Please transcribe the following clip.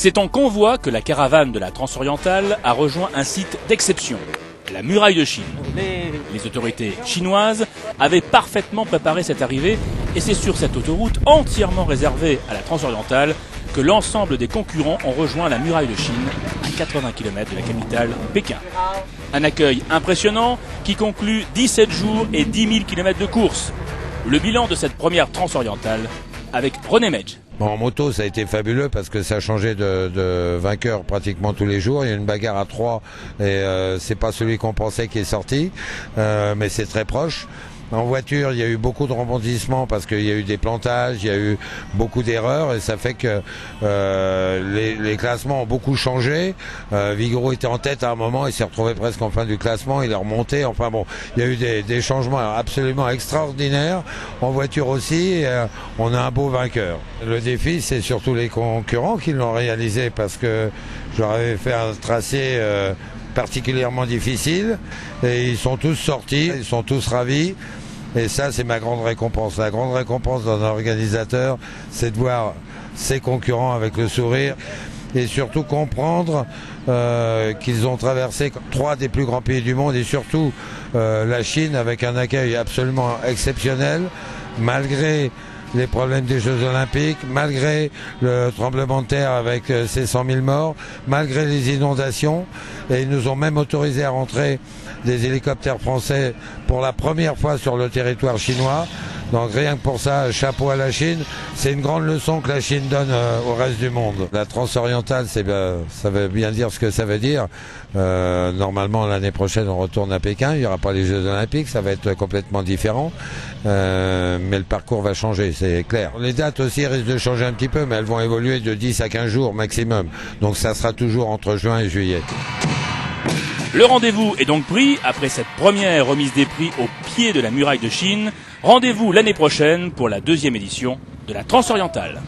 C'est en convoi que la caravane de la Transorientale a rejoint un site d'exception, la muraille de Chine. Les autorités chinoises avaient parfaitement préparé cette arrivée et c'est sur cette autoroute entièrement réservée à la Transorientale que l'ensemble des concurrents ont rejoint la muraille de Chine à 80 km de la capitale, Pékin. Un accueil impressionnant qui conclut 17 jours et 10 000 km de course. Le bilan de cette première Transorientale avec René Medj. En moto, ça a été fabuleux parce que ça a changé de vainqueur pratiquement tous les jours. Il y a une bagarre à 3 et c'est pas celui qu'on pensait qui est sorti, mais c'est très proche. En voiture, il y a eu beaucoup de rebondissements parce qu'il y a eu des plantages, il y a eu beaucoup d'erreurs et ça fait que les classements ont beaucoup changé. Vigouroux était en tête à un moment, il s'est retrouvé presque en fin du classement, il est remonté. Enfin bon, il y a eu des changements absolument extraordinaires. En voiture aussi, et, on a un beau vainqueur. Le défi, c'est surtout les concurrents qui l'ont réalisé parce que je leur avais fait un tracé particulièrement difficile et ils sont tous sortis, ils sont tous ravis. Et ça, c'est ma grande récompense. La grande récompense d'un organisateur, c'est de voir ses concurrents avec le sourire et surtout comprendre qu'ils ont traversé 3 des plus grands pays du monde et surtout la Chine avec un accueil absolument exceptionnel, malgré les problèmes des Jeux Olympiques, malgré le tremblement de terre avec ses 100 000 morts, malgré les inondations. Et ils nous ont même autorisé à rentrer des hélicoptères français pour la première fois sur le territoire chinois. Donc rien que pour ça, chapeau à la Chine. C'est une grande leçon que la Chine donne au reste du monde. La Transorientale, ça veut bien dire ce que ça veut dire. Normalement, l'année prochaine, on retourne à Pékin. Il n'y aura pas les Jeux Olympiques, ça va être complètement différent. Mais le parcours va changer, c'est clair. Les dates aussi risquent de changer un petit peu, mais elles vont évoluer de 10 à 15 jours maximum. Donc ça sera toujours entre juin et juillet. Le rendez-vous est donc pris après cette première remise des prix au pied de la muraille de Chine. Rendez-vous l'année prochaine pour la 2e édition de la Transorientale.